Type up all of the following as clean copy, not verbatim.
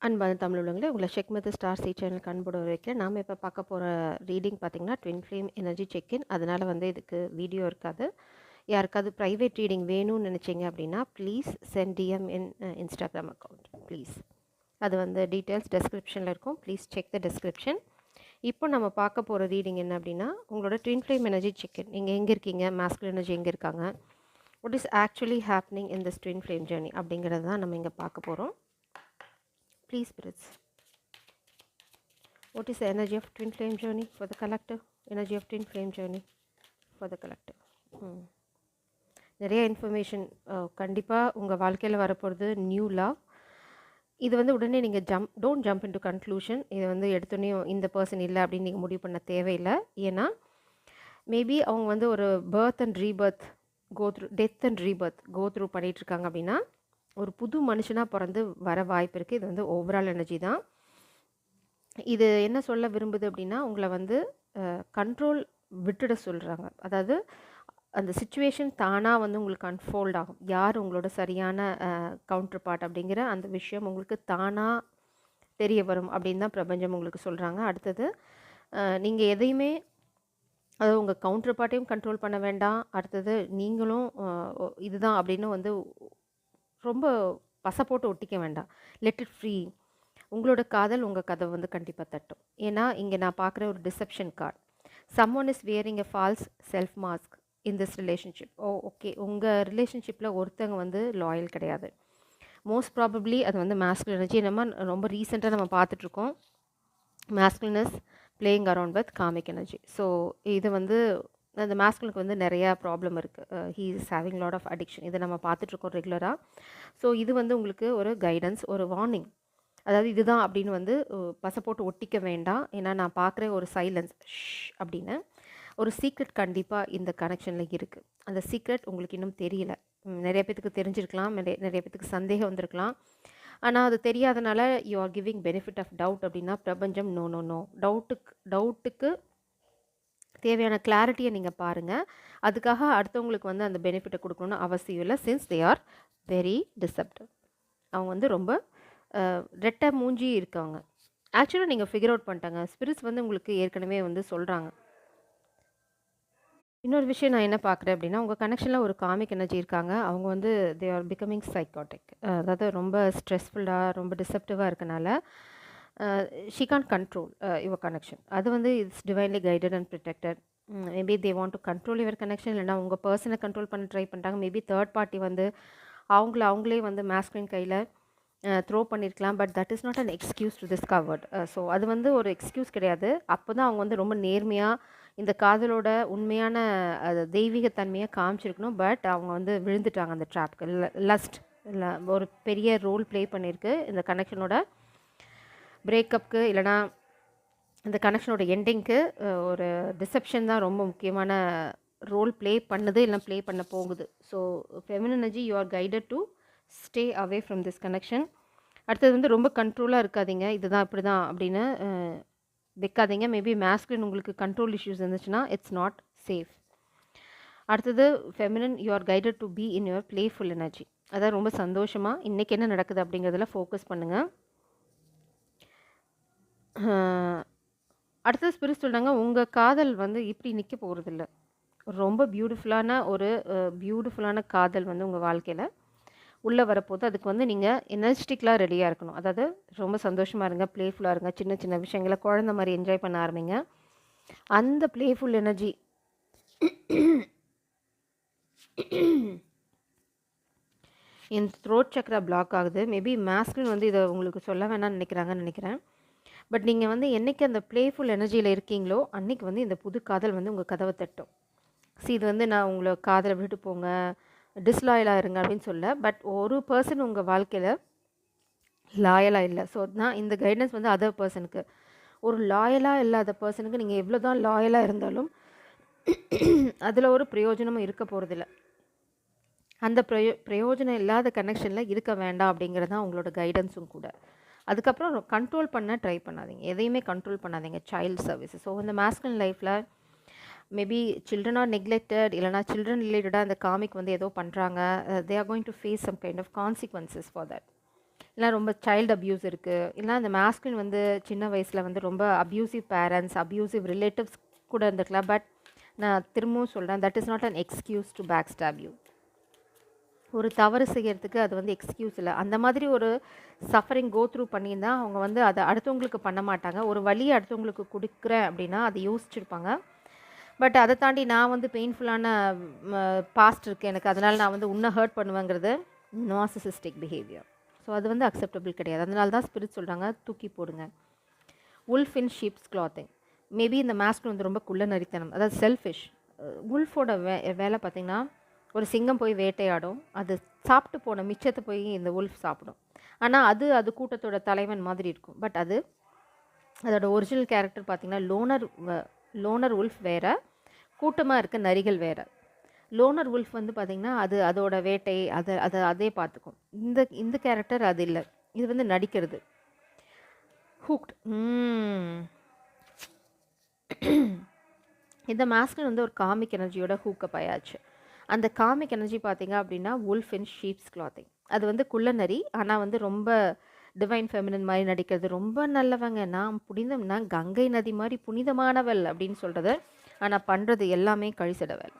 அன்பான தமிழ் உள்ளவங்களே, உங்களை check method star C சேனலுக்கு அன்போடு வைக்கிறேன். நாம் இப்போ பார்க்க போகிற ரீடிங் பார்த்தீங்கன்னா ட்வின் ஃப்ளேம் எனர்ஜி செக்இன். அதனால் இதுக்கு வீடியோ இருக்காது. யாருக்காவது ப்ரைவேட் ரீடிங் வேணும்னு நினச்சிங்க அப்படின்னா please send DM in Instagram account please. அது டீட்டெயில்ஸ் டெஸ்கிரிப்ஷனில் இருக்கும். Please check the description. இப்போ நம்ம பார்க்க போகிற ரீடிங் என்ன அப்படின்னா, உங்களோட ட்வின் ஃப்ளேம் எனர்ஜி செக்இன். நீங்கள் எங்கே இருக்கீங்க, மாஸ்குலின் எனர்ஜி எங்கே இருக்காங்க, what is actually happening in this twin flame journey அப்படிங்கிறது தான் நம்ம இங்கே பார்க்க போகிறோம். Please, spirits, what is the energy of twin flame journey for the collective? Energy of twin flame journey for the collective. நிறைய information கண்டிப்பாக உங்கள் வாழ்க்கையில் வரப்போகிறது நியூ லவ். இது உடனே நீங்கள் டோன்ட் ஜம்ப் இன்டு கன்க்ளூஷன். இது எடுத்தோடனே இந்த பர்சன் இல்லை அப்படின்னு நீங்கள் முடிவு பண்ண தேவையில்லை. ஏன்னா மேபி அவங்க ஒரு birth and rebirth death and rebirth go through பண்ணிகிட்ருக்காங்க அப்படின்னா ஒரு புது மனுஷனாக பிறந்து வர வாய்ப்பு இருக்குது. இது ஓவரால் எனர்ஜி தான். இது என்ன சொல்ல விரும்புது அப்படின்னா, உங்களை கண்ட்ரோல் விட்டுட சொல்கிறாங்க. அதாவது அந்த சுச்சுவேஷன் தானாக உங்களுக்கு அன்ஃபோல்ட் ஆகும். யார் உங்களோட சரியான கவுண்டர் பார்ட் அப்படிங்கிற அந்த விஷயம் உங்களுக்கு தானாக தெரிய வரும் அப்படின்னு தான் பிரபஞ்சம் உங்களுக்கு சொல்கிறாங்க. அடுத்தது நீங்கள் எதையுமே அதாவது உங்கள் கவுண்டர் பார்ட்டையும் கண்ட்ரோல் பண்ண வேண்டாம். அடுத்தது நீங்களும் இதுதான் அப்படின்னு ரொம்ப பசை போட்டு ஒட்டிக்க வேண்டாம். Let it free. உங்களோட காதல் உங்கள் கதவை கண்டிப்பாக தட்டும். ஏன்னா இங்கே நான் பார்க்குற ஒரு deception card. Someone is wearing a false self mask in this relationship. Okay, உங்கள் ரிலேஷன்ஷிப்பில் ஒருத்தங்க லாயல் கிடையாது. மோஸ்ட் ப்ராபப்ளி அது மாஸ்குலின் எனர்ஜி. நம்ம ரொம்ப ரீசெண்டாக நம்ம பார்த்துட்ருக்கோம் masculine's playing around with karmic energy. So இது அந்த மாஸ்குலுக்கு நிறையா ப்ராப்ளம் இருக்குது. He is having lot of addiction. இதை நம்ம பார்த்துட்ருக்கோம் ரெகுலராக. ஸோ இது உங்களுக்கு ஒரு கைடன்ஸ், ஒரு வார்னிங். அதாவது இதுதான் அப்படின்னு பசை போட்டு ஒட்டிக்க வேண்டாம். ஏன்னா நான் பார்க்குற ஒரு சைலன்ஸ் அப்படின்னு ஒரு சீக்ரெட் கண்டிப்பாக இந்த கனெக்ஷனில் இருக்குது. அந்த சீக்ரெட் உங்களுக்கு இன்னும் தெரியல. நிறைய பேத்துக்கு தெரிஞ்சிருக்கலாம், நிறைய பேத்துக்கு சந்தேகம் வந்திருக்கலாம். ஆனால் அது தெரியாதனால you are giving benefit of doubt அப்படின்னா பிரபஞ்சம் நோ நோ நோ, டவுட்டுக்கு தேவையான கிளாரிட்டியை நீங்கள் பாருங்கள். அதுக்காக அடுத்தவங்களுக்கு அந்த பெனிஃபிட்டை கொடுக்கணுன்னு அவசியம் இல்லை. Since they are very deceptive. அவங்க ரொம்ப ரெட்டை மூஞ்சி இருக்காங்க. ஆக்சுவலாக நீங்கள் ஃபிகர் அவுட் பண்ணிட்டாங்க. ஸ்பிரிட்ஸ் உங்களுக்கு ஏற்கனவே சொல்கிறாங்க. இன்னொரு விஷயம் நான் என்ன பார்க்குறேன் அப்படின்னா, உங்கள் கனெக்ஷனில் ஒரு காமிக் எனர்ஜி இருக்காங்க. அவங்க தே ஆர் பிகமிங் சைக்காட்டிக். அதாவது ரொம்ப ஸ்ட்ரெஸ்ஃபுல்லாக, ரொம்ப டிசப்டிவாக இருக்கனால she can control your connection. அது it's divinely guided and protected. Maybe they want to control your connection. இல்லைனா உங்கள் பர்சனை கண்ட்ரோல் பண்ண ட்ரை பண்ணுறாங்க. மேபி தேர்ட் பார்ட்டி அவங்களே மாஸ்குலின் கையில் த்ரோ பண்ணியிருக்கலாம். But that is not an excuse to this covert. So அது ஒரு எக்ஸ்கியூஸ் கிடையாது. அப்போ தான் அவங்க ரொம்ப நேர்மையாக இந்த காதலோட உண்மையான தெய்வீகத்தன்மையை காமிச்சிருக்கணும். பட் அவங்க விழுந்துட்டாங்க அந்த ட்ராப்க்கு. லஸ்ட் இல்லை ஒரு பெரிய ரோல் ப்ளே பண்ணியிருக்கு இந்த கனெக்ஷனோட பிரேக்கப்புக்கு, இல்லைனா இந்த கனெக்ஷனோட எண்டிங்க்கு. ஒரு டிசெப்ஷன் தான் ரொம்ப முக்கியமான ரோல் ப்ளே பண்ணுது, இல்லை ப்ளே பண்ண போகுது. So feminine energy you are guided to stay away from this connection. அடுத்தது ரொம்ப கண்ட்ரோலாக இருக்காதீங்க. இதுதான் இப்படி தான் அப்படின்னு வைக்காதீங்க. மேபி மாஸ்குலின் உங்களுக்கு கண்ட்ரோல் இஷ்யூஸ் இருந்துச்சுன்னா இட்ஸ் நாட் சேஃப். அடுத்தது feminine you are guided to be in your playful energy. அதான் ரொம்ப சந்தோஷமாக இன்றைக்கி என்ன நடக்குது அப்படிங்கிறதுல ஃபோக்கஸ் பண்ணுங்கள். அடுத்தது ஸ்பிரிட் சொல்கிறாங்க, உங்கள் காதல் இப்படி நிற்க போகிறதில்ல. ரொம்ப பியூட்டிஃபுல்லான காதல் உங்கள் வாழ்க்கையில் உள்ளே வரப்போது. அதுக்கு நீங்கள் எனர்ஜெட்டிக்கலாக ரெடியாக இருக்கணும். அதாவது ரொம்ப சந்தோஷமாக இருங்க, ப்ளேஃபுல்லாக இருங்க, சின்ன சின்ன விஷயங்களை குழந்த மாதிரி என்ஜாய் பண்ண ஆரம்பிங்க. அந்த ப்ளேஃபுல் எனர்ஜி என் த்ரோட் சக்ரா பிளாக் ஆகுது. மேபி மாஸ்குலின் இதை உங்களுக்கு சொல்ல வேணாம்னு நினைக்கிறாங்கன்னு நினைக்கிறேன். பட் நீங்கள் என்றைக்கு அந்த ப்ளேஃபுல் எனர்ஜியில் இருக்கீங்களோ அன்றைக்கி இந்த புது காதல் உங்கள் கதவை தட்டும். இது நான் உங்களை காதலை விட்டுட்டு போங்க, டிஸ்லாயலாக இருங்க அப்படின்னு சொல்ல. பட் ஒரு பர்சன் உங்கள் வாழ்க்கையில் லாயலாக இல்லை. ஸோ நான் இந்த கைடன்ஸ் அதர் பர்சனுக்கு. ஒரு லாயலாக இல்லாத பர்சனுக்கு நீங்கள் எவ்வளோ தான் லாயலாக இருந்தாலும் அதில் ஒரு பிரயோஜனமும் இருக்க போகிறதில்ல. அந்த பிரயோஜனம் இல்லாத கனெக்ஷனில் இருக்க வேண்டாம் அப்படிங்கிறது தான் உங்களோட கைடன்ஸும் கூட. அதுக்கப்புறம் கண்ட்ரோல் பண்ண ட்ரை பண்ணாதீங்க, எதையுமே கண்ட்ரோல் பண்ணாதீங்க. Child services. ஸோ இந்த மாஸ்குலின் லைஃப்பில் மேபி சில்ட்ரன் ஆர் நெக்லெக்டட், இல்லைனா சில்ட்ரன் ரிலேட்டடாக அந்த காமிக் ஏதோ பண்ணுறாங்க. They are going to face some kind of consequences for that. இல்லை ரொம்ப சைல்டு அப்யூஸ் இருக்குது, இல்லை அந்த மாஸ்குலின் வந்து சின்ன வயசில் வந்து ரொம்ப அப்யூசிவ் பேரண்ட்ஸ், அப்யூசிவ் ரிலேட்டிவ்ஸ் கூட இருந்துக்கலாம். பட் நான் திரும்பவும் சொல்கிறேன், that is not an excuse to back stop you. ஒரு தவறு செய்கிறதுக்கு அது வந்து எக்ஸ்கியூஸ் இல்லை. அந்த மாதிரி ஒரு சஃபரிங் கோ த்ரூ பண்ணியிருந்தா அவங்க வந்து அதை அடுத்தவங்களுக்கு பண்ண மாட்டாங்க. ஒரு வழியை அடுத்தவங்களுக்கு கொடுக்குறேன் அப்படின்னா அதை யோசிச்சுருப்பாங்க. பட் அதை தாண்டி நான் வந்து பெயின்ஃபுல்லான பாஸ்ட் இருக்குது எனக்கு, அதனால் நான் வந்து உன்னை ஹர்ட் பண்ணுவேங்கிறது நார்சிசிஸ்டிக் பிஹேவியர். ஸோ அது வந்து அக்செப்டபிள் கிடையாது. அதனால தான் ஸ்பிரிட் சொல்கிறாங்க, தூக்கி போடுங்க. உல்ஃப் இன் ஷீப்ஸ் கிளாத்திங். மேபி இந்த மாஸ்க் வந்து ரொம்ப குள்ள நரித்தனம், அதாவது செல்ஃபிஷ். உல்ஃபோட வேலை பார்த்திங்கன்னா, ஒரு சிங்கம் போய் வேட்டையாடும், அது சாப்பிட்டு போன மிச்சத்தை போய் இந்த உல்ஃப் சாப்பிடும். ஆனால் அது கூட்டத்தோட தலைவன் மாதிரி இருக்கும். பட் அதோட ஒரிஜினல் கேரக்டர் பார்த்திங்கன்னா லோனர் உல்ஃப் வேறு, கூட்டமாக இருக்க நரிகள் வேறு. லோனர் உல்ஃப் வந்து பார்த்திங்கன்னா அதோட வேட்டை அதே பார்த்துக்கும். இந்த கேரக்டர் அது இல்லை, இது வந்து நடிக்கிறது. ஹூக்ட். இந்த மாஸ்கின் வந்து ஒரு காமிக் எனர்ஜியோட ஹூக்கப் ஆயாச்சு. அந்த காமிக் எனர்ஜி பார்த்திங்க அப்படின்னா உல்ஃப் இன் ஷீப்ஸ் கிளாத்திங். அது வந்து குள்ள நரி, ஆனால் வந்து ரொம்ப டிவைன் ஃபெமினன் மாதிரி நடிக்கிறது. ரொம்ப நல்லவங்க, நான் கங்கை நதி மாதிரி புனிதமானவள் அப்படின்னு சொல்கிறது. ஆனால் பண்ணுறது எல்லாமே கழிசிட வேலை.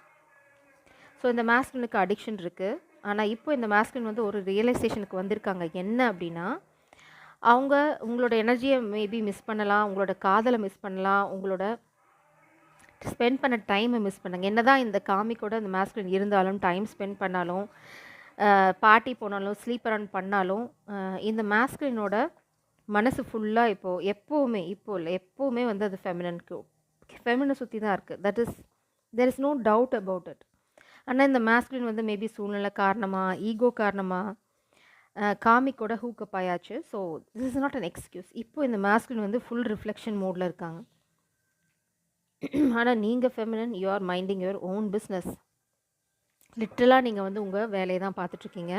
ஸோ இந்த மாஸ்கினுக்கு அடிக்ஷன் இருக்குது. ஆனால் இப்போ இந்த மாஸ்கின் வந்து ஒரு ரியலைசேஷனுக்கு வந்திருக்காங்க. என்ன அப்படின்னா, உங்களோட எனர்ஜியை மேபி மிஸ் பண்ணலாம், உங்களோட காதலை மிஸ் பண்ணலாம், உங்களோட ஸ்பெண்ட் பண்ண டைமை மிஸ் பண்ணுங்க. என்ன தான் இந்த காமிக்கோட இந்த மாஸ்குலின் இருந்தாலும், டைம் ஸ்பெண்ட் பண்ணாலும், பார்ட்டி போனாலும், ஸ்லீப் அரவுண்ட் பண்ணாலும், இந்த மாஸ்குலினோட மனசு ஃபுல்லாக எப்போவுமே வந்து அது ஃபெமினனை சுற்றி தான் இருக்குது. There is no doubt about it. ஆனால் இந்த மாஸ்குலின் வந்து மேபி சூழ்நிலை காரணமாக, ஈகோ காரணமாக காமிக்கோட ஹூக்கப் ஆயாச்சு. So this is not an excuse. இப்போ இந்த மாஸ்குலின் வந்து ஃபுல் ரிஃப்ளெக்ஷன் மோடில் இருக்காங்க. ஆனால் நீங்கள் feminine, you are minding your own business. லிட்ரலாக நீங்கள் வந்து உங்கள் வேலையை தான் பார்த்துட்ருக்கீங்க.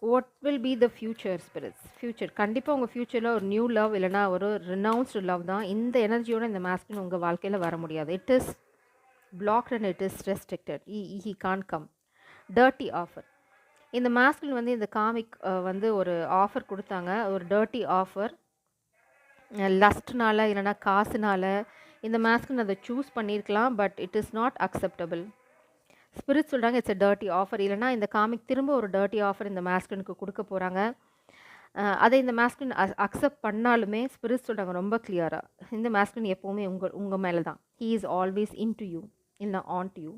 What will be the future கண்டிப்பாக உங்கள் ஃப்யூச்சரில் ஒரு நியூ லவ், இல்லைனா ஒரு ரினவுன்ஸ்டு லவ் தான். இந்த எனர்ஜியோட இந்த மாஸ்கின் உங்கள் வாழ்க்கையில் வர முடியாது. It is blocked and it is restricted. He can come. Dirty offer. இந்த மாஸ்கின் வந்து இந்த காமிக் வந்து ஒரு ஆஃபர் கொடுத்தாங்க, ஒரு டர்ட்டி ஆஃபர். லஸ்ட்னால இல்லைனா காசுனால இந்த மாஸ்கின் அதை சூஸ் பண்ணியிருக்கலாம். But it is not acceptable. Spirit சொல்கிறாங்க இட்ஸ் எ டர்ட்டி ஆஃபர். இல்லைனா இந்த காமிக் திரும்ப ஒரு டர்ட்டி ஆஃபர் இந்த மாஸ்கினுக்கு கொடுக்க போகிறாங்க. அதை இந்த மாஸ்கின் அக்செப்ட் பண்ணாலுமே ஸ்பிரிட் சொல்கிறாங்க ரொம்ப கிளியராக, இந்த மாஸ்கின் எப்போவுமே உங்கள் மேலே தான். He is always in to you, இல்லை ஆன் டு யூ.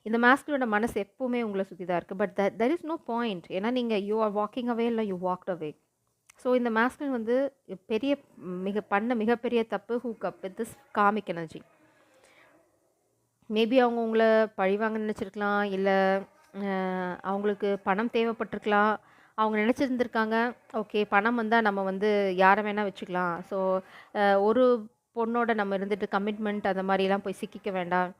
இந்த மாஸ்கினோட மனசு எப்போவுமே உங்களை சுற்றி தான் இருக்குது. But there is no point. ஏன்னா நீங்கள் யூ ஆர் வாக்கிங் அவே, இல்லை யூ வாக்ட் அவே. ஸோ இந்த மாஸ்கின் வந்து மிகப்பெரிய தப்பு, hook-up with this comic energy. Maybe அவங்க உங்களை பழிவாங்க நினச்சிருக்கலாம், இல்லை அவங்களுக்கு பணம் தேவைப்பட்டிருக்கலாம். அவங்க நினச்சிருந்துருக்காங்க, ஓகே பணம் வந்தால் நம்ம வந்து யாரை வேணால் வச்சுக்கலாம், ஸோ ஒரு பொண்ணோட நம்ம இருந்துட்டு கமிட்மெண்ட் அந்த மாதிரிலாம் போய் சிக்கிக்க வேண்டாம்,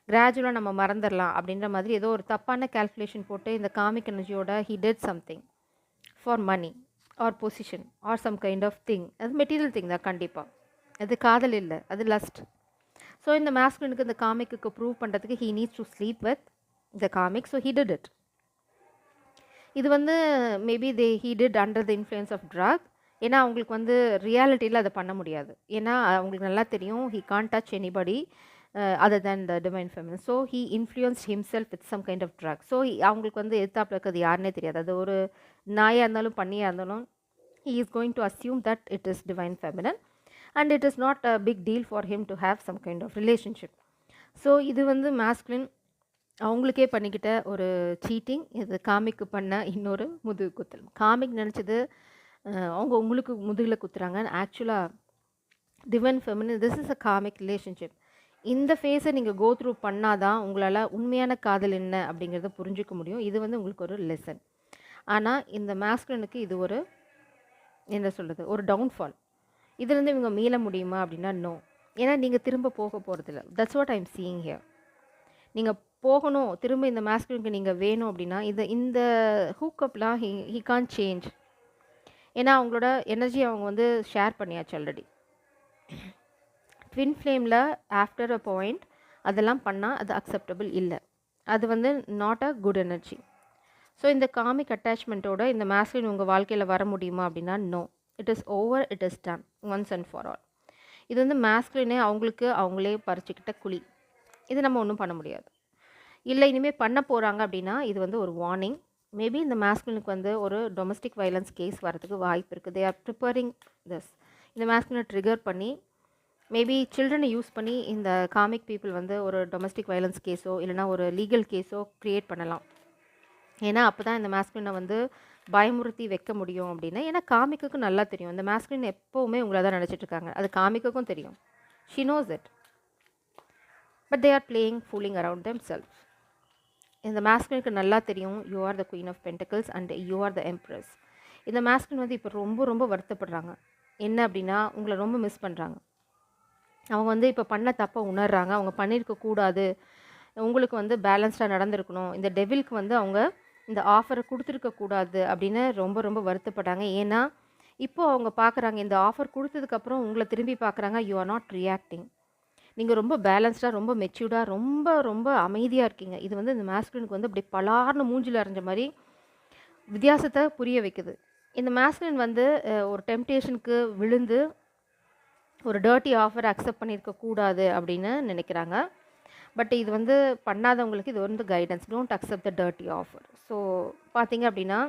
கிராஜுவலாக நம்ம மறந்துடலாம் அப்படின்ற மாதிரி ஏதோ ஒரு தப்பான கால்குலேஷன் போட்டு இந்த காமிக் எனர்ஜியோட he did something for money or position or some kind of thing. அது மெட்டீரியல் திங் தான் கண்டிப்பாக, அது காதல் இல்லை, அது லஸ்ட். ஸோ இந்த மாஸ்குலினுக்கு இந்த காமிக்கு ப்ரூவ் பண்ணுறதுக்கு he needs to sleep with the karmic. So he did it. இது வந்து maybe he did under the influence of drug. ஏன்னா அவங்களுக்கு வந்து ரியாலிட்டியில் அதை பண்ண முடியாது. ஏன்னா அவங்களுக்கு நல்லா தெரியும் he can't touch anybody other than the divine feminine. So he influenced himself with some kind of drug. So அவங்களுக்கு வந்து எதிர்த்தாப்பில் இருக்கிறது யாருன்னே தெரியாது. அது ஒரு நாயாக இருந்தாலும் பண்ணியாக இருந்தாலும் he is going to assume that it is divine feminine and it is not a big deal for him to have some kind of relationship. So இது வந்து மாஸ்குலின் அவங்களுக்கே பண்ணிக்கிட்ட ஒரு சீட்டிங். இது காமிக்கு பண்ண இன்னொரு முதுகு குத்தல். காமிக் நினச்சது அவங்க உங்களுக்கு முதுகில் குத்துறாங்க. ஆக்சுவலாக divine feminine, this is a comic relationship. இந்த ஃபேஸை நீங்கள் கோ த்ரூ பண்ணால் தான் உங்களால் உண்மையான காதல் என்ன அப்படிங்கிறத புரிஞ்சிக்க முடியும். இது வந்து உங்களுக்கு ஒரு லெசன். ஆனால் இந்த மாஸ்குலினுக்கு இது ஒரு என்ன சொல்கிறது, ஒரு டவுன்ஃபால். இதுலேருந்து இவங்க மீள முடியுமா அப்படின்னா நோ. ஏன்னா நீங்கள் திரும்ப போக போகிறதில்ல. That's what I am seeing here. நீங்கள் போகணும் திரும்ப இந்த மாஸ்குலினுக்கு நீங்கள் வேணும் அப்படின்னா இந்த ஹூக்கப்லாம் ஹி கான் சேஞ்ச். ஏன்னா அவங்களோட எனர்ஜி அவங்க வந்து ஷேர் பண்ணியாச்சு ஆல்ரெடி. ட்வின் ஃப்ளேமில் ஆஃப்டர் அ பாயிண்ட் அதெல்லாம் பண்ணால் அது அக்செப்டபிள் இல்லை. அது வந்து not a good energy. So இந்த காமிக் அட்டாச்மெண்ட்டோட இந்த மேஸ்குலின் உங்கள் வாழ்க்கையில் வர முடியுமா அப்படின்னா no. It is over, it is done once and for all. இது வந்து மேஸ்குலினே அவங்களுக்கு அவங்களே பறிச்சுக்கிட்ட குழி. இது நம்ம ஒன்றும் பண்ண முடியாது. இல்லை இனிமேல் பண்ண போகிறாங்க அப்படின்னா இது வந்து ஒரு வார்னிங். மேபி இந்த மேஸ்குலினுக்கு வந்து ஒரு டொமஸ்டிக் வயலன்ஸ் கேஸ் வரதுக்கு வாய்ப்பு இருக்குது. They are preparing this. இந்த மேஸ்குலினை ட்ரிகர் பண்ணி மேபி சில்ட்ரனை யூஸ் பண்ணி இந்த காமிக் பீப்புள் வந்து ஒரு டொமஸ்டிக் வயலன்ஸ் கேஸோ இல்லைனா ஒரு லீகல் கேஸோ க்ரியேட் பண்ணலாம். ஏன்னா அப்போ தான் இந்த மேஸ்குலினை வந்து பயமுறுத்தி வைக்க முடியும் அப்படின்னு. ஏன்னா காமிக்குக்கு நல்லா தெரியும் இந்த மேஸ்குலின் எப்போவுமே உங்களை தான் நினச்சிட்டு இருக்காங்க. அது காமிக்குக்கும் தெரியும். She knows it. But they are playing fooling around themselves. இந்த மேஸ்குலினுக்கு நல்லா தெரியும் you are the queen of pentacles and you are the empress. இந்த மேஸ்குலின் வந்து இப்போ ரொம்ப ரொம்ப வருத்தப்படுறாங்க. என்ன அப்படின்னா உங்களை ரொம்ப மிஸ் பண்ணுறாங்க. அவங்க வந்து இப்போ பண்ண தப்பை உணர்றாங்க. அவங்க பண்ணியிருக்கக்கூடாது, உங்களுக்கு வந்து பேலன்ஸ்டாக நடந்திருக்கணும், இந்த டெவிலுக்கு வந்து அவங்க இந்த ஆஃபரை கொடுத்துருக்கக்கூடாது அப்படின்னு ரொம்ப ரொம்ப வருத்தப்படுறாங்க. ஏன்னா இப்போது அவங்க பார்க்குறாங்க இந்த ஆஃபர் கொடுத்ததுக்கப்புறம் உங்களை திரும்பி பார்க்குறாங்க. You are not reacting. நீங்கள் ரொம்ப பேலன்ஸ்டாக, ரொம்ப மெச்சூர்டாக, ரொம்ப ரொம்ப அமைதியாக இருக்கீங்க. இது வந்து இந்த மேஸ்குலினுக்கு வந்து அப்படி பலார்னு மூஞ்சில் அரைஞ்ச மாதிரி வித்தியாசத்தை புரிய வைக்குது. இந்த மேஸ்குலின் வந்து ஒரு டெம்டேஷனுக்கு விழுந்து ஒரு டர்ட்டி ஆஃபர் அக்செப்ட் பண்ணியிருக்கக்கூடாது அப்படின்னு நினைக்கிறாங்க. பட் இது வந்து பண்ணாதவங்களுக்கு இது வந்து guidance. Don't accept the dirty offer. So பார்த்தீங்க அப்படின்னா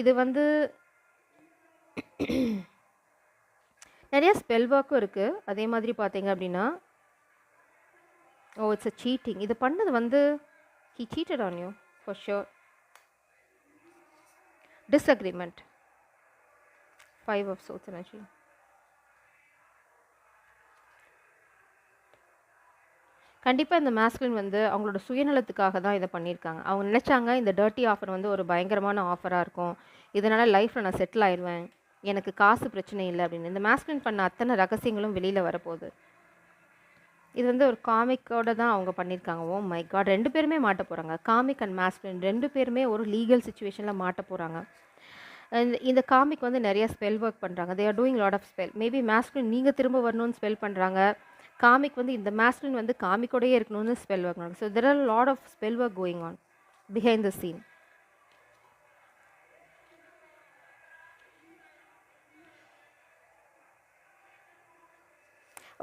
இது வந்து நிறைய ஸ்பெல் ஒர்க்கும் இருக்குது. அதே மாதிரி பார்த்தீங்க அப்படின்னா இட்ஸ் அ சீட்டிங். இது பண்ணது வந்து he cheated on you for sure. Disagreement. 5 of Swords energy. கண்டிப்பாக இந்த மேஸ்குலின் வந்து அவங்களோட சுயநலத்துக்காக தான் இதை பண்ணியிருக்காங்க. அவங்க நினச்சாங்க இந்த டர்ட்டி ஆஃபர் வந்து ஒரு பயங்கரமான ஆஃபராக இருக்கும், இதனால் லைஃப்பில் நான் செட்டில் ஆயிடுவேன், எனக்கு காசு பிரச்சனை இல்லை அப்படின்னு. இந்த மேஸ்குலின் பண்ண அத்தனை ரகசியங்களும் வெளியில் வரப்போகுது. இது வந்து ஒரு காமிக்கோட தான் அவங்க பண்ணியிருக்காங்க. ஓ மை காட், 2 பேருமே மாட்ட போகிறாங்க. காமிக் அண்ட் மேஸ்குலின் 2 பேருமே ஒரு லீகல் சுச்சுவேஷனில் மாட்ட போகிறாங்க. இந்த காமிக் வந்து நிறைய ஸ்பெல் ஒர்க் பண்ணுறாங்க. They are doing lot of spell. Maybe masculine நீங்கள் திரும்ப வரணும்னு ஸ்பெல் பண்ணுறாங்க. காமிக் வந்து இந்த மேஸ்குலின் வந்து காமிக்கோடையே இருக்கணும்னு ஸ்பெல் ஒர்க் பண்ணுறாங்க. So there are lot of spell work going on behind the scene.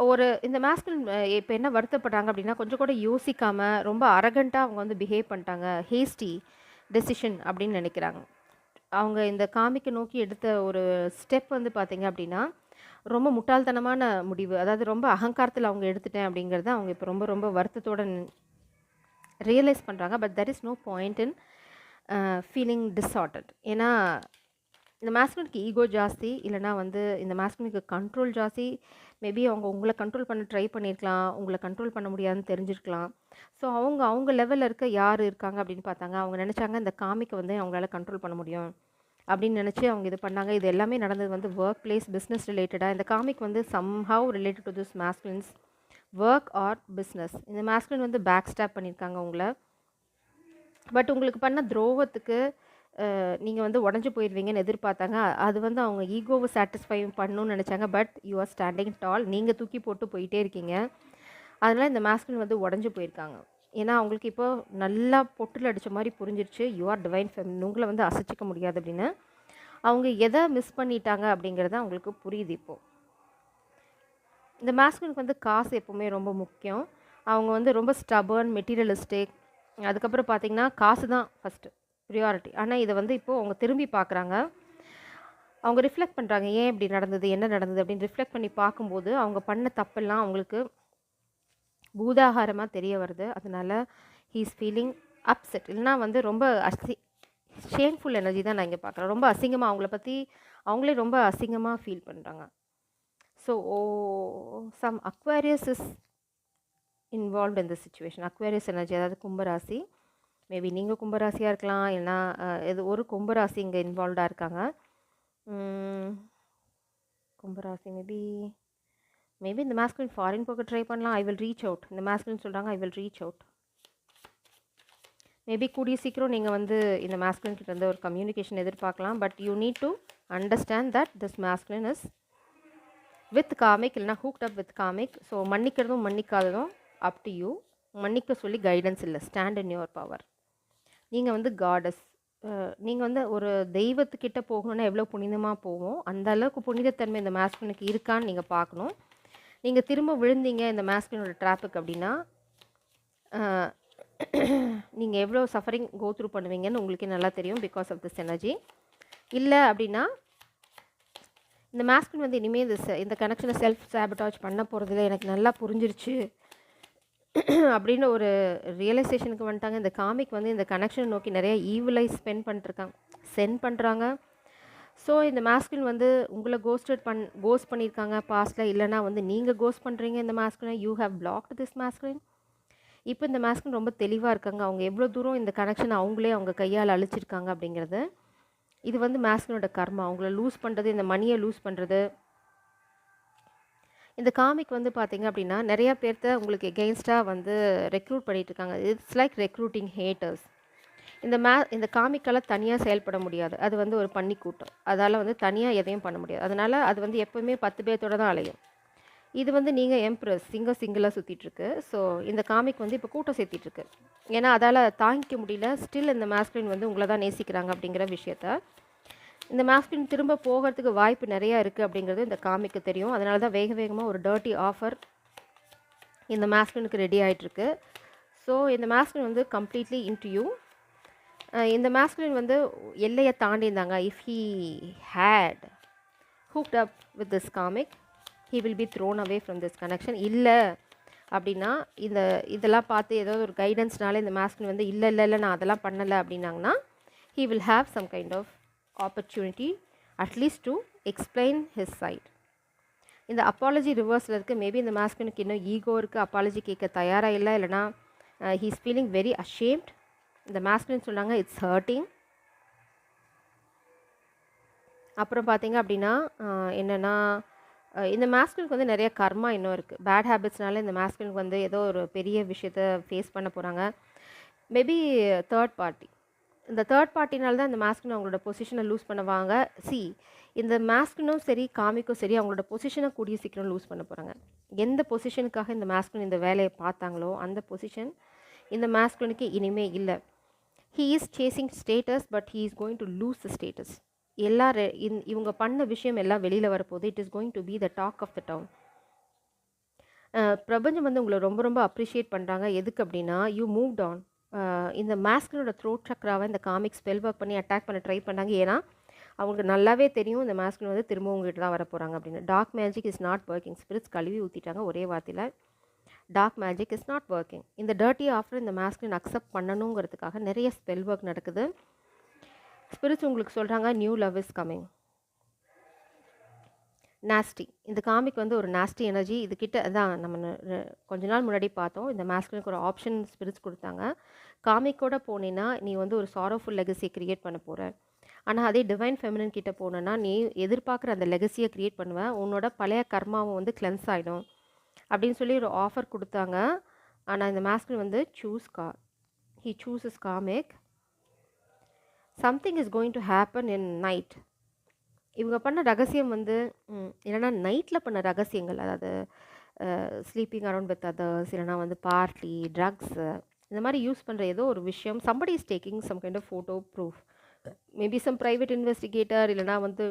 ஒரு இந்த மேஸ்குலின் இப்போ என்ன வருத்தப்படுறாங்க அப்படின்னா கொஞ்சம் கூட யோசிக்காமல் ரொம்ப அரகண்ட்டாக அவங்க வந்து பிஹேவ் பண்ணிட்டாங்க. ஹேஸ்டி டெசிஷன் அப்படின்னு நினைக்கிறாங்க. அவங்க இந்த காமிக்கை நோக்கி எடுத்த ஒரு ஸ்டெப் வந்து பார்த்தீங்க அப்படின்னா ரொம்ப முட்டாள்தனமான முடிவு. அதாவது ரொம்ப அகங்காரத்தில் அவங்க எடுத்துட்டேன் அப்படிங்கிறத அவங்க இப்போ ரொம்ப ரொம்ப வருத்தத்தோடு ரியலைஸ் பண்ணுறாங்க. But there is no point in feeling disordered. ஏன்னா இந்த மேஸ்குலினுக்கு ஈகோ ஜாஸ்தி, இல்லைனா வந்து இந்த மேஸ்குலினுக்கு கண்ட்ரோல் ஜாஸ்தி. மேபி அவங்க உங்களை கண்ட்ரோல் பண்ண ட்ரை பண்ணியிருக்கலாம், உங்களை கண்ட்ரோல் பண்ண முடியாதுன்னு தெரிஞ்சிருக்கலாம். ஸோ அவங்க லெவலில் இருக்க யார் இருக்காங்க அப்படின்னு பார்த்தாங்க. அவங்க நினச்சாங்க இந்த காமிக்கை வந்து அவங்களால கண்ட்ரோல் பண்ண முடியும் அப்படின்னு நினச்சி அவங்க இது பண்ணாங்க. இது எல்லாமே நடந்தது வந்து ஒர்க் பிளேஸ் பிஸ்னஸ் ரிலேட்டடாக. இந்த காமிக் வந்து somehow related to this masculine's work or business. இந்த மேஸ்குலின் வந்து பேக் ஸ்டாப் பண்ணியிருக்காங்க உங்களை. பட் உங்களுக்கு பண்ண துரோகத்துக்கு நீங்கள் வந்து உடஞ்சி போயிடுவீங்கன்னு எதிர்பார்த்தாங்க. அது வந்து அவங்க ஈகோவை சாட்டிஸ்ஃபை பண்ணணும்னு நினச்சாங்க. பட் யூ ஆர் ஸ்டாண்டிங் டால். நீங்கள் தூக்கி போட்டு போயிட்டே இருக்கீங்க. அதனால் இந்த மேஸ்குலின் வந்து உடஞ்சி போயிருக்காங்க. ஏன்னா அவங்களுக்கு இப்போ நல்லா பொட்டில் அடித்த மாதிரி புரிஞ்சிருச்சு யூ ஆர் டிவைன் ஃபெமினின், உங்களை வந்து அசைச்சிக்க முடியாது அப்படின்னு. அவங்க எதை மிஸ் பண்ணிட்டாங்க அப்படிங்கிறது அவங்களுக்கு புரியுது இப்போது. இந்த மேஸ்குலினுக்கு வந்து காசு எப்போவுமே ரொம்ப முக்கியம். அவங்க வந்து ரொம்ப ஸ்டபர்ன், மெட்டீரியலிஸ்டிக். அதுக்கப்புறம் பார்த்திங்கன்னா காசு தான் ஃபஸ்ட்டு ப்ரியாரிட்டி. ஆனால் இதை வந்து இப்போது அவங்க திரும்பி பார்க்குறாங்க. அவங்க ரிஃப்ளெக்ட் பண்ணுறாங்க, ஏன் இப்படி நடந்தது, என்ன நடந்தது அப்படின்னு ரிஃப்ளெக்ட் பண்ணி பார்க்கும்போது அவங்க பண்ண தப்பெல்லாம் அவங்களுக்கு பூதாகாரமாக தெரிய வருது. அதனால் ஹீ இஸ் ஃபீலிங் அப்செட். இல்லைனா வந்து ரொம்ப ஷேம்ஃபுல் எனர்ஜி தான் நான் இங்கே பார்க்குறேன். ரொம்ப அசிங்கமாக அவங்கள பற்றி அவங்களே ரொம்ப அசிங்கமாக ஃபீல் பண்ணுறாங்க. So some Aquarius is involved in the situation. Aquarius energy, அதாவது கும்பராசி. மேபி நீங்கள் கும்பராசியாக இருக்கலாம், இல்லைனா இது ஒரு கும்பராசி இங்கே இன்வால்வ்டாக இருக்காங்க. கும்பராசி மேபி இந்த மேஸ்குலின் ஃபாரின் போக ட்ரை பண்ணலாம். I will reach out. இந்த மேஸ்குலின் சொல்கிறாங்க I will reach out. Maybe கூடிய சீக்கிரம் நீங்கள் வந்து இந்த மேஸ்குலின் கிட்ட இருந்து ஒரு கம்யூனிகேஷன் எதிர்பார்க்கலாம். But you need to understand that this masculine is with karmic, இல்லைனா hooked up with karmic. So மன்னிக்கிறதும் மன்னிக்காததும் அப் டு யூ. மன்னிக்க சொல்லி கைடன்ஸ் இல்லை. Stand in your power. நீங்கள் வந்து காடஸ். நீங்கள் வந்து ஒரு தெய்வத்துக்கிட்ட போகணுன்னா எவ்வளோ புனிதமாக போவோம், அந்த அளவுக்கு புனிதத்தன்மை இந்த மாஸ்குலினுக்கு இருக்கான்னு நீங்கள் பார்க்கணும். நீங்கள் திரும்ப விழுந்தீங்க இந்த மாஸ்குலினோட ட்ராப்புக்கு அப்படின்னா, நீங்கள் எவ்வளோ சஃபரிங் கோ த்ரூ பண்ணுவீங்கன்னு உங்களுக்கே நல்லா தெரியும் பிகாஸ் ஆஃப் திஸ் எனர்ஜி. இல்லை அப்படின்னா இந்த மாஸ்குலின் வந்து இனிமேல் இந்த கனெக்ஷனை செல்ஃப் சாபட்டாஜ் பண்ண போகிறதுல எனக்கு நல்லா புரிஞ்சிருச்சு அப்படின்னு ஒரு ரியலைசேஷனுக்கு வந்துட்டாங்க. இந்த காமிக் வந்து இந்த கனெக்ஷனை நோக்கி நிறைய ஈவிலைஸ் சென்ட் பண்ணுறாங்க. ஸோ இந்த மாஸ்குலின் வந்து உங்களை கோஸ்ட் பண்ணியிருக்காங்க பாஸ்ட்டில், இல்லைனா வந்து நீங்கள் கோஸ்ட் பண்ணுறீங்க இந்த மாஸ்குலினை. You have blocked this masculine. இப்போ இந்த மாஸ்குலின் ரொம்ப தெளிவாக இருக்காங்க. அவங்க எவ்வளோ தூரம் இந்த கனெக்ஷனை அவங்களே அவங்க கையால் அழிச்சிருக்காங்க அப்படிங்கிறது. இது வந்து மாஸ்குலினோட கர்மா. அவங்கள லூஸ் பண்ணுறது, இந்த மணியை லூஸ் பண்ணுறது. இந்த காமிக் வந்து பார்த்தீங்க அப்படின்னா நிறையா பேர்த்த உங்களுக்கு எகெயின்ஸ்டாக வந்து ரெக்ரூட் பண்ணிகிட்ருக்காங்க. It's like recruiting haters. இந்த காமிக்கெல்லாம் தனியாக செயல்பட முடியாது. அது வந்து ஒரு பன்னி கூட்டம். அதால் வந்து தனியாக எதையும் பண்ண முடியாது. அதனால் அது வந்து எப்போவுமே 10 பேர்த்தோட தான் அலையும். இது வந்து நீங்கள் எம்ப்ரஸ் சிங்கிளாக சுற்றிட்டுருக்கு. ஸோ இந்த காமிக் வந்து இப்போ கூட்டம் சேர்த்திட்ருக்கு. ஏன்னா அதால் தாங்கிக்க முடியல. ஸ்டில் இந்த மாஸ்குலின் வந்து உங்களை தான் நேசிக்கிறாங்க அப்படிங்கிற விஷயத்த. இந்த மாஸ்குலின் திரும்ப போகிறதுக்கு வாய்ப்பு நிறையா இருக்குது அப்படிங்கிறது இந்த காமிக்கு தெரியும். அதனால தான் வேகமாக ஒரு டர்ட்டி ஆஃபர் இந்த மாஸ்குலினுக்கு ரெடி ஆகிட்டுருக்கு. ஸோ இந்த மாஸ்குலின் வந்து கம்ப்ளீட்லி இன்டு யூ. இந்த மாஸ்குலின் வந்து எல்லையை தாண்டியிருந்தாங்க. If he had hooked up with this karmic, he will be thrown away from this connection. இல்லை அப்படின்னா இதெல்லாம் பார்த்து ஏதோ ஒரு கைடன்ஸ்னால இந்த மாஸ்குலின் வந்து இல்லை நான் அதெல்லாம் பண்ணலை அப்படின்னாங்கன்னா, he will have some kind of opportunity at least to explain his side. இந்த அப்பாலஜி ரிவர்ஸில் இருக்குது. மேபி இந்த மாஸ்குலினுக்கு இன்னும் ஈகோ இருக்குது, அப்பாலஜி கேட்க தயாராக இல்லை, இல்லைனா he is feeling very ashamed. இந்த மாஸ்குலின் சொன்னாங்க இட்ஸ் ஹர்ட்டிங். அப்புறம் பார்த்தீங்க அப்படின்னா என்னென்னா இந்த மாஸ்குலினுக்கு வந்து நிறைய கர்மா இன்னும் இருக்குது. பேட் ஹேபிட்ஸ்னால இந்த மாஸ்குலினுக்கு வந்து ஏதோ ஒரு பெரிய விஷயத்தை ஃபேஸ் பண்ண போகிறாங்க. Maybe third party. இந்த தேர்ட் பார்ட்டினால தான் இந்த மாஸ்குலின் அவங்களோட பொசிஷனை லூஸ் பண்ணுவாங்க. இந்த மாஸ்குலினும் சரி காமிக்கும் சரி அவங்களோட பொசிஷனை கூடிய சீக்கிரம் லூஸ் பண்ண போகிறாங்க. எந்த பொசிஷனுக்காக இந்த மாஸ்குலின் இந்த வேலையை பார்த்தாங்களோ அந்த பொசிஷன் இந்த மாஸ்குலினுக்கு இனிமே இல்லை. He is chasing status, but he is going to lose the status. இவங்க பண்ண விஷயம் எல்லாம் வெளியில் வரப்போகுது. It is going to be the talk of the town. பிரபஞ்சம் வந்து உங்களை ரொம்ப ரொம்ப அப்ரிஷியேட் பண்ணுறாங்க. எதுக்கு அப்படின்னா யூ மூவ்ட் ஆன். இந்த மாஸ்குலினோட த்ரோட் சக்ராவை இந்த காமிக் ஸ்பெல் ஒர்க் பண்ணி அட்டாக் பண்ண ட்ரை பண்ணாங்க. ஏன்னா அவங்களுக்கு நல்லாவே தெரியும் இந்த மாஸ்குலின் வந்து திரும்ப உங்ககிட்ட தான் வர போகிறாங்க அப்படின்னு. Dark magic is not working. Spirits கழுவி ஊற்றிட்டாங்க ஒரே வார்த்தையில். Dark magic is not working. இந்த டர்ட்டி ஆஃபர் இந்த மாஸ்குலின் அக்செப்ட் பண்ணணுங்கிறதுக்காக நிறைய ஸ்பெல் ஒர்க் நடக்குது. ஸ்பிரிட்ஸ் உங்களுக்கு சொல்கிறாங்க new love is coming. Nasty. இந்த காமிக் வந்து ஒரு நாஸ்டி எனர்ஜி. இதுக்கிட்ட தான் நம்ம கொஞ்ச நாள் முன்னாடி பார்த்தோம். இந்த மாஸ்குலினுக்கு ஒரு ஆப்ஷன் ஸ்பிரிட்ஸ் கொடுத்தாங்க. காமிக்கோட போனீங்கன்னா நீ வந்து ஒரு சாரோஃபுல் லெகசியை க்ரியேட் பண்ண போகிற. ஆனால் அதே டிவைன் ஃபெமினின் கிட்ட போனோன்னா நீ எதிர்பார்க்குற அந்த லெகசியை க்ரியேட் பண்ணுவேன். உன்னோட பழைய கர்மாவும் வந்து கிளென்ஸ் ஆகிடும் அப்படின்னு சொல்லி ஒரு ஆஃபர் கொடுத்தாங்க. ஆனால் இந்த மாஸ்குலின் வந்து he chooses comic. Something is going to happen in night. இவங்க பண்ண ரகசியம் வந்து இல்லைனா நைட்டில் பண்ண ரகசியங்கள், அதாவது ஸ்லீப்பிங் அரவுண்ட் வித் அதர்ஸ், இல்லைனா வந்து பார்ட்டி, ட்ரக்ஸு, இந்த மாதிரி யூஸ் பண்ணுற ஏதோ ஒரு விஷயம். Somebody is taking some kind of photo proof. Maybe some private investigator, இல்லைனா வந்து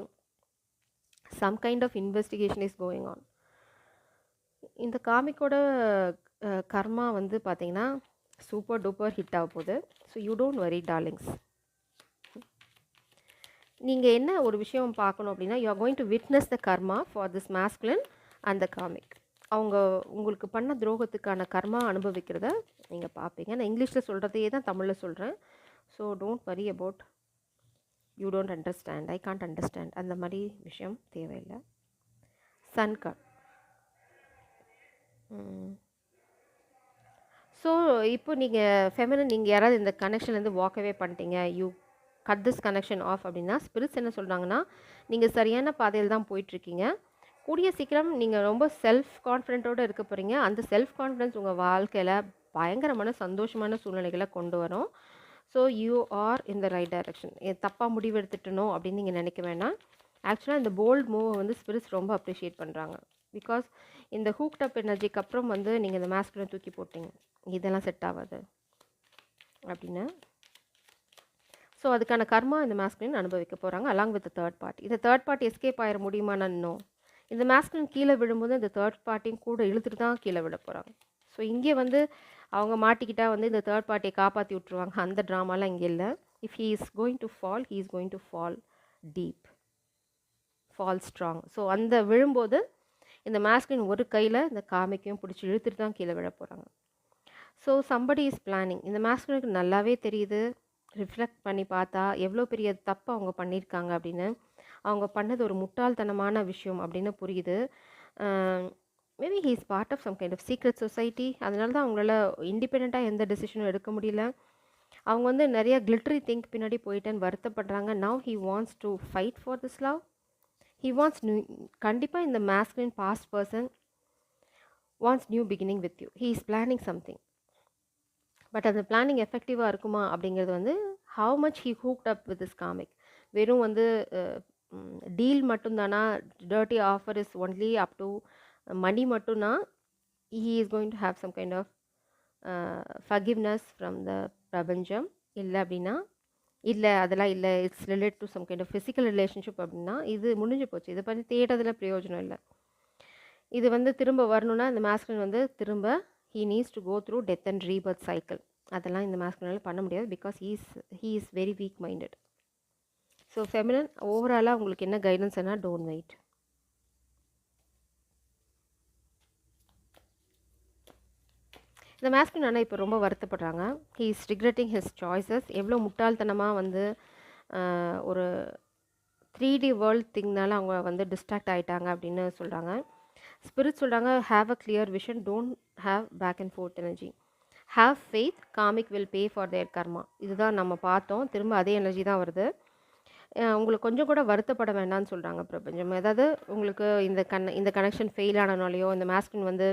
some kind of investigation is going on. இந்த காமிக்கோட கர்மா வந்து பார்த்தீங்கன்னா சூப்பர் டூப்பர் ஹிட் ஆக போகுது. So you don't worry darlings. நீங்கள் என்ன ஒரு விஷயம் பார்க்கணும் அப்படின்னா, you are going to witness the karma for this masculine and the comic. அவங்க உங்களுக்கு பண்ண துரோகத்துக்கான கர்மா அனுபவிக்கிறத நீங்கள் பார்ப்பீங்க. நான் இங்கிலீஷில் சொல்கிறதையே தான் தமிழில் சொல்கிறேன். So don't worry about you don't understand, I can't understand, அந்த மாதிரி விஷயம் தேவையில்லை. சன்கார்ட். ஸோ இப்போ நீங்கள் யாராவது இந்த கனெக்ஷன்லேருந்து வாக்கவே பண்ணிட்டீங்க, you cut this connection off அப்படின்னா ஸ்பிரிட்ஸ் என்ன சொல்கிறாங்கன்னா, நீங்கள் சரியான பாதையில் தான் போயிட்டுருக்கீங்க. கூடிய சீக்கிரம் நீங்கள் ரொம்ப செல்ஃப் கான்ஃபிடென்ட்டோடு இருக்க போகிறீங்க. அந்த செல்ஃப் கான்ஃபிடென்ஸ் உங்கள் வாழ்க்கையில் பயங்கரமான சந்தோஷமான சூழ்நிலைகளை கொண்டு வரும். So you are in the right direction. தப்பாக முடிவு எடுத்துட்டணும் அப்படின்னு நீங்கள் நினைக்க வேணாம். ஆக்சுவலாக இந்த போல்ட் மூவை வந்து ஸ்பிரிட்ஸ் ரொம்ப அப்ரிஷியேட் பண்ணுறாங்க. பிகாஸ் இந்த ஹூக்ட் அப் எனர்ஜிக்கு அப்புறம் வந்து நீங்கள் இந்த மாஸ்குலினை தூக்கி போட்டீங்க, இதெல்லாம் செட் ஆகாது அப்படின்னு. ஸோ அதுக்கான கர்மா இந்த மாஸ்குலின் அனுபவிக்க போகிறாங்க அலாங் வித் தேர்ட் பார்ட்டி. இந்த தேர்ட் பார்ட்டி எஸ்கேப் ஆயிட முடியுமான்னு இன்னும் இந்த மாஸ்குலின் கீழே விழும்போது இந்த தேர்ட் பார்ட்டியும் கூட இழுத்துட்டு தான் கீழே விட போகிறாங்க. ஸோ இங்கே வந்து அவங்க மாட்டிக்கிட்டா வந்து இந்த தேர்ட் பார்ட்டியை காப்பாற்றி விட்ருவாங்க. அந்த ட்ராமாலாம் இங்கே இல்லை. If he is going to fall, he is going to fall deep, fall strong. So அந்த விழும்போது இந்த மாஸ்குலின் ஒரு கையில் இந்த காமிக்கையும் பிடிச்சி இழுத்துட்டு தான் கீழே விழ போகிறாங்க. So somebody is planning. இந்த மாஸ்குலினுக்கு நல்லாவே தெரியுது, ரிஃப்ளெக்ட் பண்ணி பார்த்தா எவ்வளோ பெரிய தப்பு அவங்க பண்ணியிருக்காங்க அப்படின்னு. அவங்க பண்ணது ஒரு முட்டாள்தனமான விஷயம் அப்படின்னு புரியுது. Maybe he is part of some kind of secret society. அதனால தான் அவங்களால இண்டிபெண்ட்டாக எந்த டெசிஷனும் எடுக்க முடியல. அவங்க வந்து நிறைய கிளிட்டரி திங்க் பின்னாடி போயிட்டேன்னு வருத்தப்படுறாங்க. Now he wants to fight for this love. He wants new. கண்டிப்பாக இந்த masculine past person wants new beginning with you. He is planning something. But அந்த பிளானிங் எஃபெக்டிவாக இருக்குமா அப்படிங்கிறது வந்து how much he hooked up with this karmic. வெறும் வந்து deal மட்டும்தானா, dirty offer is only up to money மட்டும்னா, he is going to have some kind of forgiveness from the பிரபஞ்சம். இல்லை அப்படின்னா இல்லை அதெல்லாம் இல்லை, it's relate to some kind of physical relationship அப்படின்னா இது முடிஞ்சு போச்சு. இதை பற்றி தேடுறதுல பிரயோஜனம் இல்லை. இது வந்து திரும்ப வரணும்னா இந்த மாஸ்குலின் வந்து திரும்ப he needs to go through death and rebirth cycle. அதெல்லாம் இந்த மாஸ்குலினால் பண்ண முடியாது because he is very weak minded. So feminine ஓவராலாக உங்களுக்கு என்ன கைடன்ஸ்னா, டோன்ட் வெயிட். இந்த மாஸ்குலின் ஆனால் இப்போ ரொம்ப வருத்தப்படுறாங்க. he is regretting his choices. எவ்வளோ முட்டாள்தனமாக வந்து ஒரு 3D வேர்ல்ட் திங்னால அவங்க வந்து டிஸ்ட்ராக்ட் ஆகிட்டாங்க அப்படின்னு சொல்கிறாங்க. ஸ்பிரிட் சொல்கிறாங்க, have a clear vision, don't have back and forth energy, have faith, karmic will pay for their karma. இதுதான் நம்ம பார்த்தோம். திரும்ப அதே எனர்ஜி தான் வருது. உங்களுக்கு கொஞ்சம் கூட வருத்தப்பட வேண்டாம்னு சொல்கிறாங்க பிரபஞ்சம். அதாவது உங்களுக்கு இந்த கனெக்ஷன் ஃபெயில் ஆனனாலையோ இந்த மாஸ்குலின் வந்து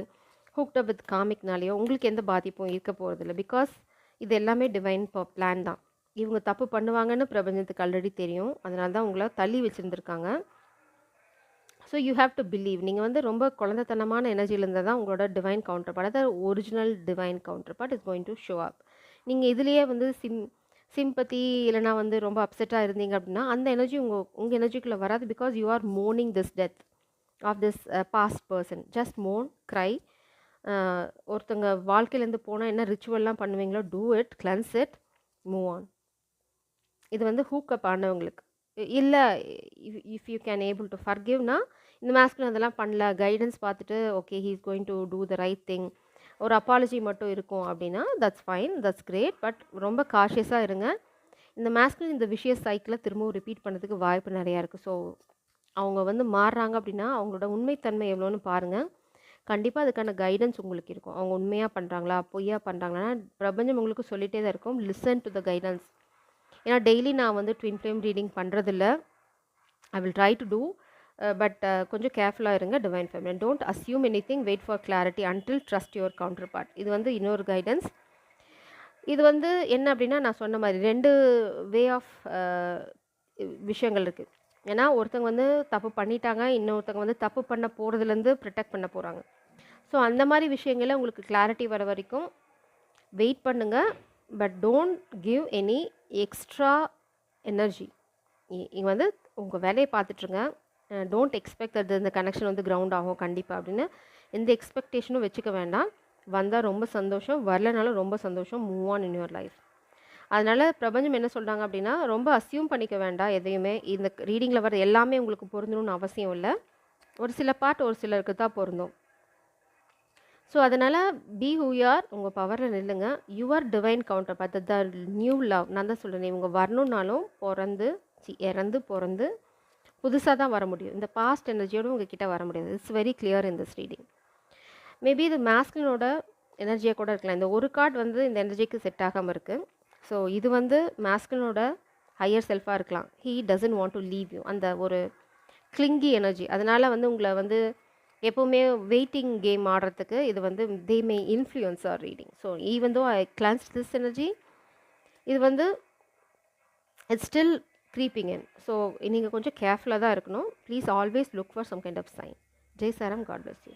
ஹூக்ட் அப் வித் காமிக்னாலேயோ உங்களுக்கு எந்த பாதிப்பும் இருக்க போகிறதில்ல. பிகாஸ் இது எல்லாமே டிவைன் பிளான் தான். இவங்க தப்பு பண்ணுவாங்கன்னு பிரபஞ்சத்துக்கு ஆல்ரெடி தெரியும். அதனால தான் உங்களை தள்ளி வச்சுருந்துருக்காங்க. So you have to believe. நீங்கள் வந்து ரொம்ப குழந்தைத்தனமான எனர்ஜியில் இருந்தால் தான் உங்களோட டிவைன் கவுண்டர் பார்ட், அதாவது original divine counterpart is going to show up. நீங்கள் இதுலேயே வந்து சிம்பத்தி இல்லைனா வந்து ரொம்ப அப்செட்டாக இருந்தீங்க அப்படின்னா அந்த எனர்ஜி உங்கள் எனர்ஜிக்குள்ளே வராது. Because you are mourning this death of this past person. Just mourn, cry. ஒருத்தங்க வாழ்க்கையிலேருந்து போனால் என்ன ரிச்சுவல்லாம் பண்ணுவீங்களோ, do it, cleanse it, move on. இது வந்து ஹூக்கப் ஆனவங்களுக்கு. இல்லை, if you can able to ஃபர்கிவ்னா இந்த மாஸ்குலின் அதெல்லாம் பண்ணல, கைடன்ஸ் பார்த்துட்டு okay he is going to do the right thing, ஒரு அப்பாலஜி மட்டும் இருக்கும் அப்படின்னா that's fine, that's great. But ரொம்ப காஷியஸாக இருங்க. இந்த மாஸ்குலின் இந்த விஷயஸ் சைக்கிளை திரும்பவும் ரிப்பீட் பண்ணுறதுக்கு வாய்ப்பு நிறையா இருக்குது. ஸோ அவங்க வந்து மாறுறாங்க அப்படின்னா அவங்களோட உண்மைத்தன்மை எவ்வளோன்னு பாருங்கள். கண்டிப்பாக அதுக்கான கைடன்ஸ் உங்களுக்கு இருக்கும். அவங்க உண்மையாக பண்ணுறாங்களா பொய்யா பண்ணுறாங்களா பிரபஞ்சம் உங்களுக்கு சொல்லிகிட்டே தான் இருக்கும். Listen to the guidance. ஏன்னா டெய்லி நான் வந்து ட்வின் ஃப்ளேம் ரீடிங் பண்ணுறதில்ல. I will try to do, but கொஞ்சம் கேர்ஃபுல்லாக இருங்க. Divine feminine, don't assume anything, wait for clarity until trust your counterpart. இது வந்து இன்னொரு கைடன்ஸ். இது வந்து என்ன அப்படின்னா நான் சொன்ன மாதிரி 2 வே ஆஃப் விஷயங்கள் இருக்குது. ஏன்னா ஒருத்தவங்க வந்து தப்பு பண்ணிட்டாங்க, இன்னொருத்தவங்க வந்து தப்பு பண்ண போகிறதுலேருந்து ப்ரொடெக்ட் பண்ண போகிறாங்க. ஸோ அந்த மாதிரி விஷயங்களில் உங்களுக்கு கிளாரிட்டி வர வரைக்கும் வெயிட் பண்ணுங்கள். But don't give any extra energy. இங்கே வந்து உங்கள் வேலையை பார்த்துட்ருங்க. டோன்ட் எக்ஸ்பெக்ட் அது இந்த கனெக்ஷன் வந்து கிரவுண்ட் ஆகும் கண்டிப்பாக அப்படின்னு எந்த எக்ஸ்பெக்டேஷனும் வச்சுக்க வேண்டாம். வந்தால் ரொம்ப சந்தோஷம், வரலனாலும் ரொம்ப சந்தோஷம். Move on in your life. அதனால் பிரபஞ்சம் என்ன சொல்கிறாங்க அப்படின்னா, ரொம்ப அஸ்யூம் பண்ணிக்க வேண்டாம் எதையுமே. இந்த ரீடிங்கில் வர எல்லாமே உங்களுக்கு பொருந்தணும்னு அவசியம் இல்லை. ஒரு சில பார்ட் ஒரு சிலருக்கு தான் பொருந்தும். ஸோ அதனால் பி ஹூ யூ ஆர், உங்கள் பவரில் நில்லுங்க. Your divine counterpart, the new love. நான் தான் சொல்கிறேன், இவங்க வரணுன்னாலும் இறந்து பிறந்து புதுசாக தான் வர முடியும். இந்த பாஸ்ட் எனர்ஜியோடு உங்ககிட்ட வர முடியாது. It's very clear in this reading. Maybe இது மாஸ்குலினோட எனர்ஜியாக கூட இருக்கலாம். இந்த ஒரு கார்டு வந்து இந்த எனர்ஜிக்கு செட் ஆகாமல் இருக்குது. ஸோ இது வந்து மாஸ்குலினோட ஹையர் செல்ஃபாக இருக்கலாம். He doesn't want to leave you, அந்த ஒரு கிளிங்கி எனர்ஜி. அதனால் வந்து உங்களை வந்து எப்போவுமே வெயிட்டிங் கேம் ஆடுறதுக்கு இது வந்து they may influence our reading. So even though I glance this energy, இது வந்து it's still creeping in. So நீங்கள் கொஞ்சம் கேர்ஃபுல்லாக தான் இருக்கணும். Please always look for some kind of sign. ஜெய் சாரம், காட் பிளஸ் யூ.